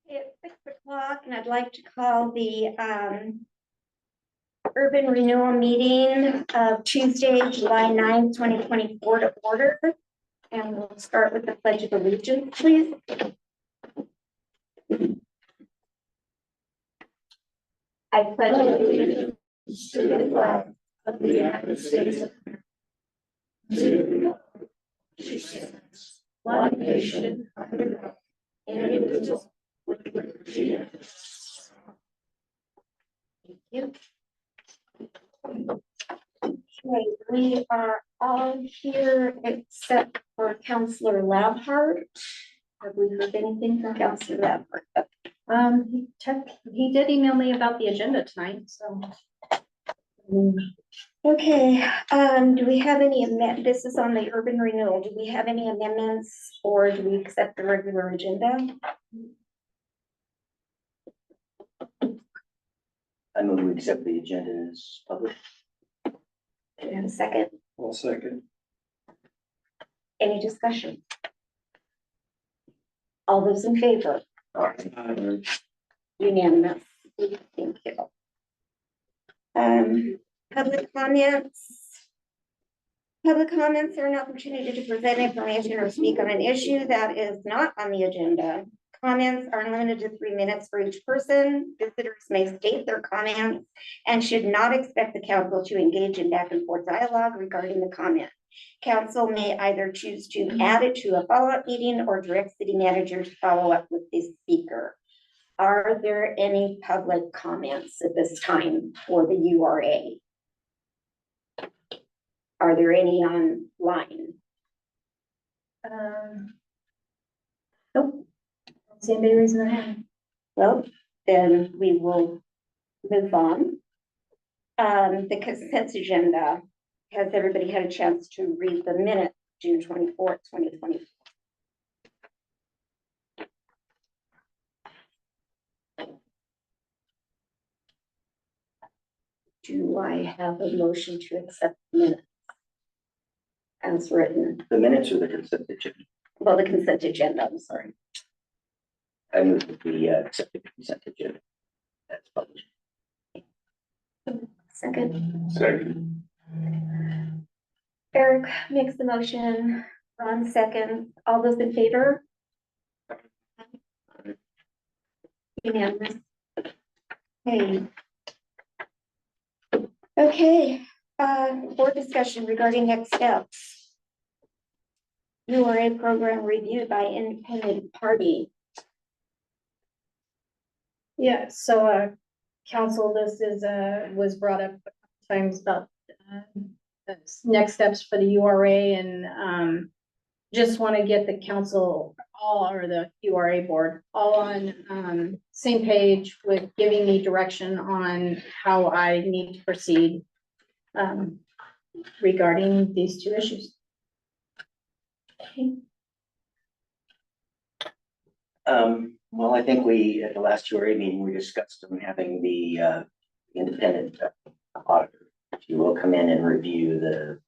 It's 6 o'clock and I'd like to call the urban renewal meeting of Tuesday, July 9th, 2024 to order. And we'll start with the Pledge of Allegiance, please. I pledge allegiance to the flag of the United States of America, to the republic which stands one nation under God, indivisible, with liberty and justice. Thank you. Okay, we are all here except for Councillor Labhart. Have we heard anything from Councillor Labhart? He did email me about the agenda tonight, so. Okay, do we have any this is on the urban renewal. Do we have any amendments or do we accept the regular agenda? I move we accept the agenda as published. Do we have a second? I'll second. Any discussion? All those in favor? Unanimous. Thank you. Public comments. Public comments are an opportunity to present information or speak on an issue that is not on the agenda. Comments are limited to 3 minutes for each person. Visitors may state their comments and should not expect the council to engage in back and forth dialogue regarding the comment. Council may either choose to add it to a follow-up meeting or direct city manager to follow up with the speaker. Are there any public comments at this time for the URA? Are there any online? Nope. Don't see anybody raising their hand. Well, then we will move on. The consent agenda. Has everybody had a chance to read the minute, June 24th, 2024? Do I have a motion to accept the minutes as written? The minutes or the consent agenda? Well, the consent agenda, I'm sorry. I move that we accept the consent agenda as published. Second. Second. Eric makes the motion, Ron second. All those in favor? Unanimous. Okay. Okay, board discussion regarding next steps. URA program reviewed by independent party. Yeah, so council, this is was brought up a couple times about next steps for the URA, and just want to get the council all, or the URA board all on same page with giving me direction on how I need to proceed regarding these two issues. Okay. Well, I think we, at the last URA meeting, we discussed them having the independent auditor, if you will, come in and review the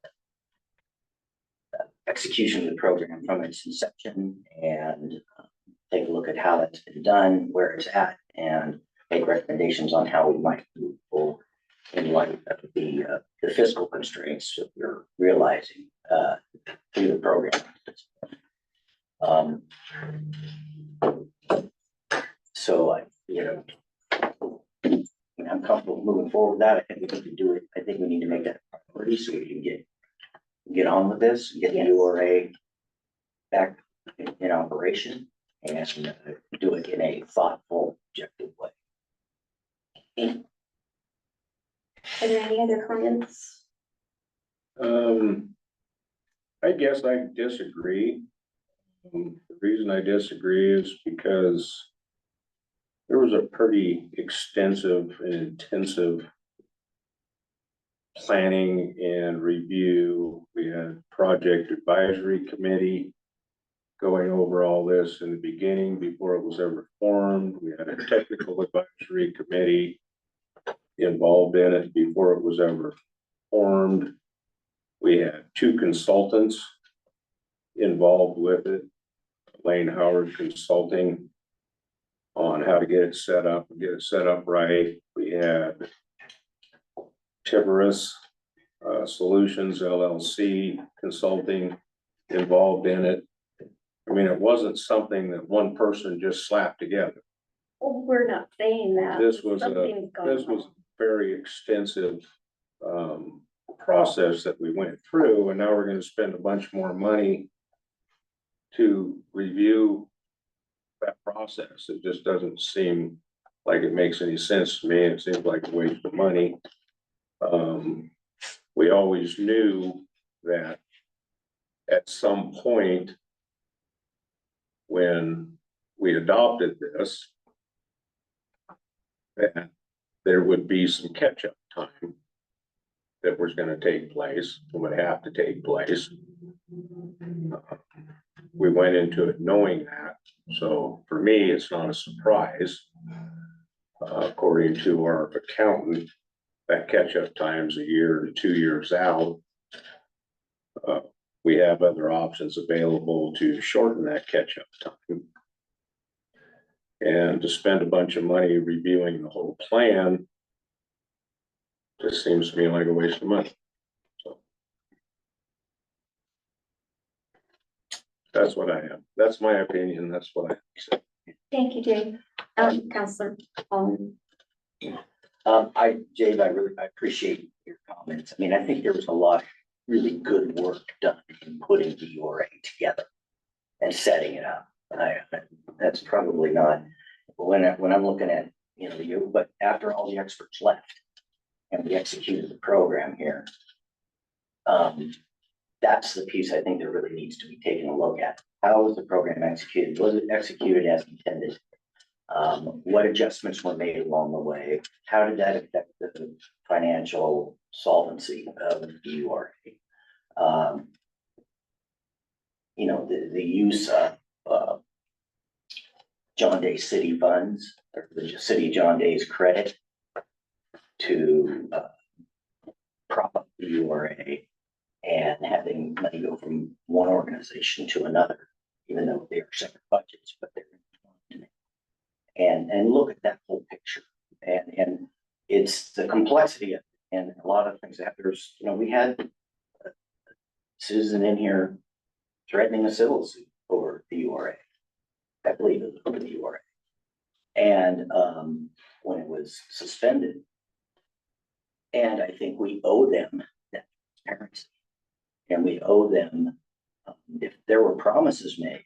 execution of the program from its inception and take a look at how that's been done, where it's at, and make recommendations on how we might move forward in light of the fiscal constraints that we're realizing through the program. So I'm comfortable moving forward with that. I think we need to do it. I think we need to make that a priority so we can get on with this, get the URA back in operation, and do it in a thoughtful, objective way. Are there any other comments? I guess I disagree. The reason I disagree is because there was a pretty extensive and intensive planning and review. We had project advisory committee going over all this in the beginning before it was ever formed. We had a technical advisory committee involved in it before it was ever formed. We had 2 consultants involved with it, Lane Howard Consulting on how to get it set up and get it set up right. We had Tiberus Solutions LLC Consulting involved in it. I mean, it wasn't something that one person just slapped together. Well, we're not saying that. This was Something's going this was wrong. very extensive process that we went through, and now we're gonna spend a bunch more money to review that process. It just doesn't seem like it makes any sense to me. It seems like a waste of money. We always knew that at some point when we adopted this, that there would be some catch-up time that was gonna take place, would have to take place. We went into it knowing that, so for me, it's not a surprise. According to our accountant, that catch-up time's a year to 2 years out. We have other options available to shorten that catch-up time. And to spend a bunch of money reviewing the whole plan just seems to me like a waste of money. So that's what I have. That's my opinion. That's what I have to say. Thank you, Dave. Counselor, Dave, I appreciate your comments. I mean, I think there was a lot of really good work done in putting the URA together and setting it up. That's probably not, when I'm looking at, but after all the experts left and we executed the program here, that's the piece I think that really needs to be taken a look at. How was the program executed? Was it executed as intended? What adjustments were made along the way? How did that affect the financial solvency of the URA? The use of John Day city funds, or the city of John Day's credit to prop up the URA, and having money go from one organization to another, even though they are separate budgets, but they're and look at that whole picture. And it's the complexity of it, and a lot of things that there's, we had a citizen in here threatening a civil suit over the URA. I believe it was over the URA. And when it was suspended, and I think we owe them that transparency. And we owe them, if there were promises made,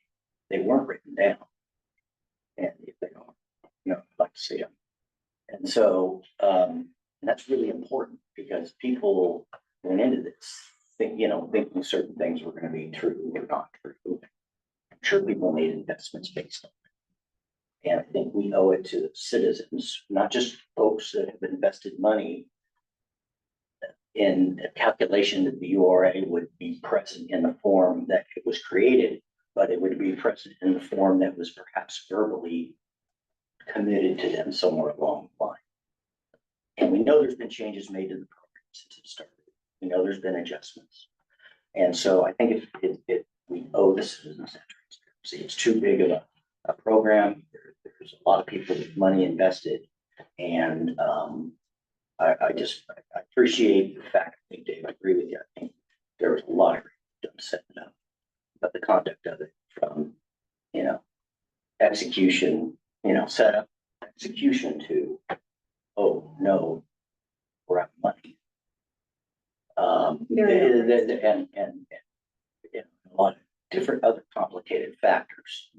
they weren't written down. And if they are, I'd like to see them. And so that's really important, because people went into this thinking certain things were going to be true or not true. I'm sure people made investments based on it. And I think we owe it to citizens, not just folks that have invested money in a calculation that the URA would be present in the form that it was created, but it would be present in the form that was perhaps verbally committed to them somewhere along the line. And we know there's been changes made to the program since it started. We know there's been adjustments. And so I think we owe the citizens that transparency. It's too big of a program. There's a lot of people with money invested. And I appreciate the fact, I think, Dave, I agree with you. I think there was a lot of done setting it up, but the conduct of it from, execution, setup, execution to, oh no, we're out of money. And a lot of different other complicated factors.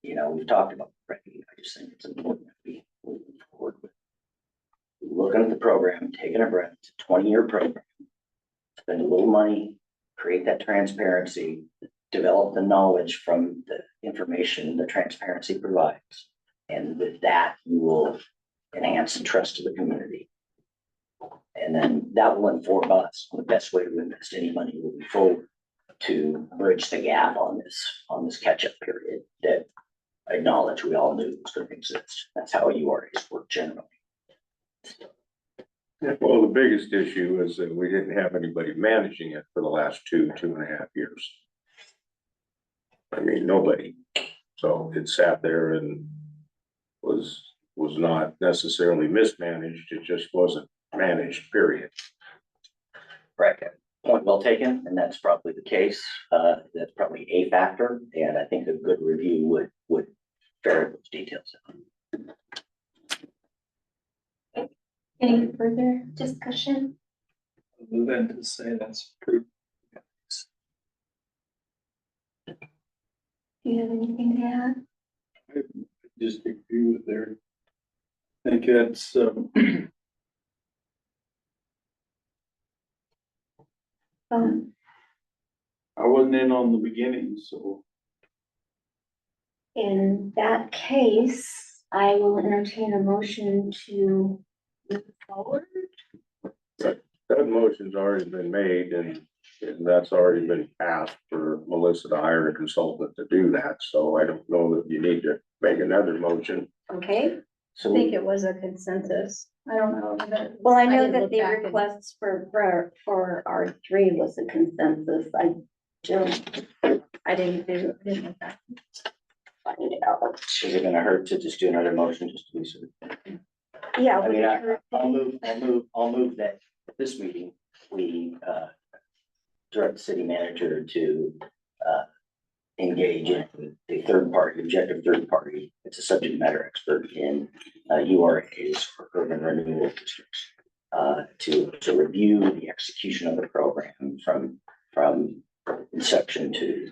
We've talked about revenue. I just think it's important that we move forward with looking at the program, taking a breath. It's a 20-year program. Spend a little money, create that transparency, develop the knowledge from the information the transparency provides. And with that, you will enhance the trust of the community. And then that will inform us on the best way to invest any money moving forward to bridge the gap on this catch-up period that I acknowledge we all knew was going to exist. That's how URAs work generally. Well, the biggest issue is that we didn't have anybody managing it for the last 2.5 years. I mean, nobody. So it sat there and was not necessarily mismanaged, it just wasn't managed, period. Right, point well taken, and that's probably the case. That's probably a factor, and I think a good review would ferret those details out. Any further discussion? Move in to say that's pretty. Do you have anything to add? Just agree with their. I think that's, I wasn't in on the beginning, so. In that case, I will entertain a motion to move forward. That motion's already been made and that's already been passed for Melissa to hire a consultant to do that, so I don't know that you need to make another motion. Okay, I So think it was a consensus. I don't know. well, I know didn't that look the back and- requests for R3 was a consensus. I didn't look back. find it out. is it gonna hurt to just do another motion just to be sure? Yeah. I would mean, it hurt I'll move that at this meeting, we, direct the city manager to, engage in a third party, objective third party. It's a subject matter expert in, URAs for urban renewal districts. To review the execution of the program from inception to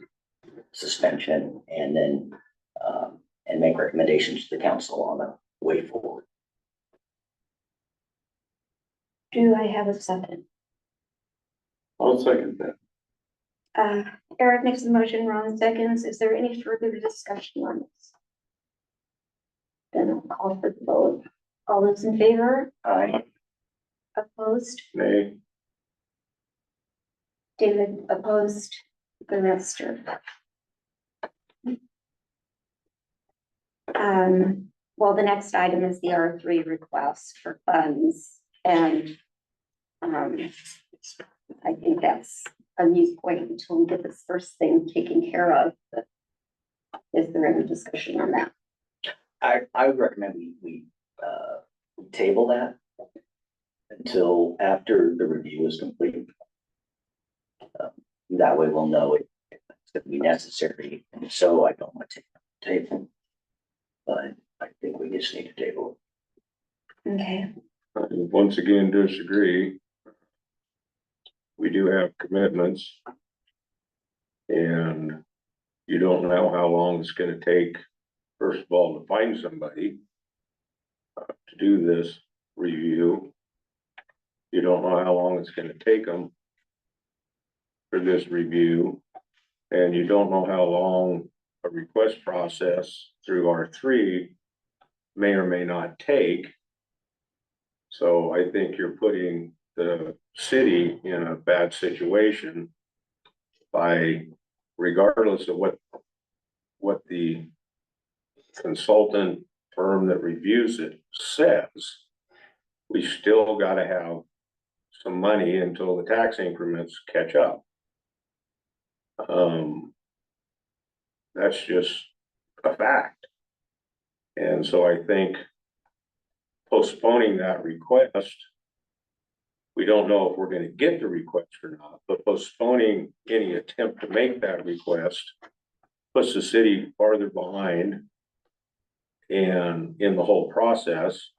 suspension and then, and make recommendations to the council on the way forward. Do I have a second? I'll second that. Eric makes a motion, Ron seconds. Is there any further discussion on this? Then I'll call for the vote. All those in favor? Opposed? Nay, David opposed, the rest are. Well, the next item is the R3 request for funds and I think that's a moot point until we get this first thing taken care of. But is there any discussion on that? I would recommend we table that until after the review is complete. That way we'll know if it's gonna be necessary, and so I don't want to take it off the table. But I think we just need to table Okay, I once again disagree. We do have commitments. And you don't know how long it's gonna take, first of all, to find somebody to do this review. You don't know how long it's gonna take them for this review. And you don't know how long a request process through R3 may or may not take. So I think you're putting the city in a bad situation by, regardless of what the consultant firm that reviews it says, we still gotta have some money until the tax increments catch up. That's just a fact. And so I think postponing that request, we don't know if we're gonna get the request or not, but postponing any attempt to make that request puts the city farther behind and in the whole process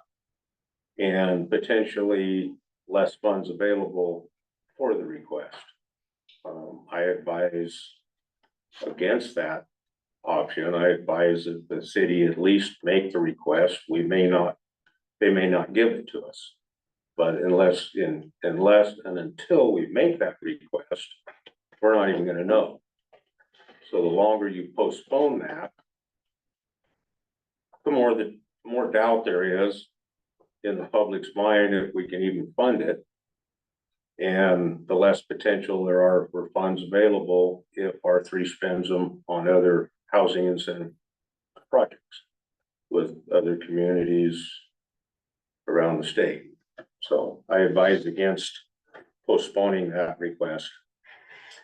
and potentially less funds available for the request. I advise against that option. I advise that the city at least make the request. They may not give it to us. But unless and until we make that request, we're not even gonna know. So the longer you postpone that, the more doubt there is in the public's mind if we can even fund it. And the less potential there are for funds available if R3 spends them on other housing incentive projects with other communities around the state. So I advise against postponing that request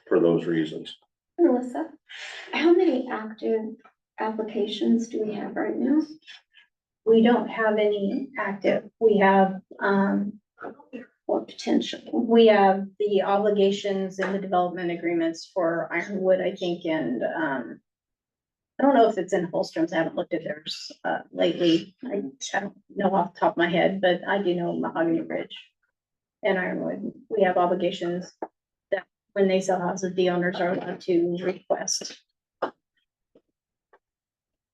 for those reasons. Melissa, how many active applications do we have right now? We don't have any active. We have, or potential? we have the obligations and the development agreements for Ironwood, I think, and, I don't know if it's in Holstrom's. I haven't looked at theirs, lately. I don't know off the top of my head, but I do know Mahogany Ridge and Ironwood. We have obligations that when they sell houses, the owners are allowed to request.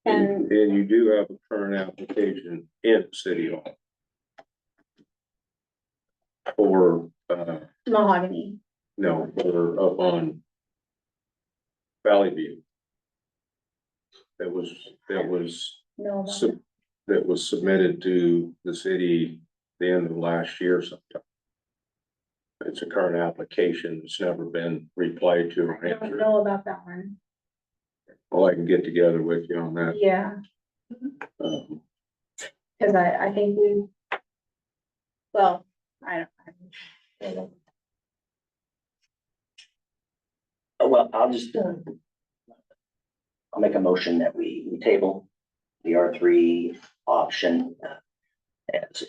And And you do have a current application in City Hall. For, Mahogany. no, for up on Valley View. That was No, sub- that was submitted to the city the end of last year sometime. It's a current application. It's never been replied to or I don't answered. know about that one. Well, I can get together with you on that. Yeah, Um, cause I think we, well, I don't. Well, I'll make a motion that we table the R3 option. It's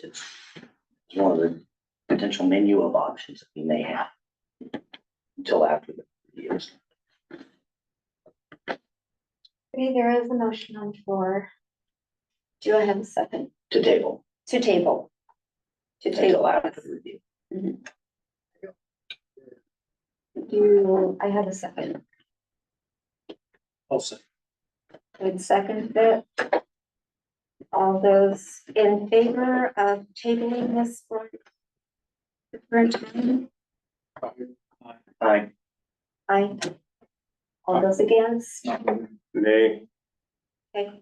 one of the potential menu of options that we may have until after the years. okay, there is a motion on the floor. Do I have a second? To table To table. To until table. after the review. Do I have a second? I'll say. Would second it. All those in favor of tabling this for the current time? Aye. Aye. All those against? Nay, Okay.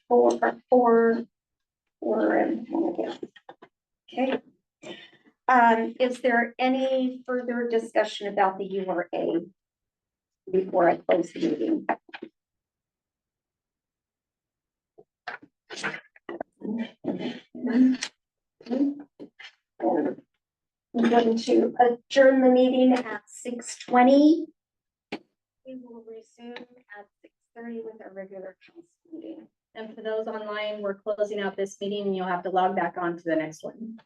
Four, and one against. Okay. Is there any further discussion about the URA before I close the meeting? I'm going to adjourn the meeting at 6:20. We will resume at 6:30 with our regular council meeting. And for those online, we're closing out this meeting and you'll have to log back on to the next one.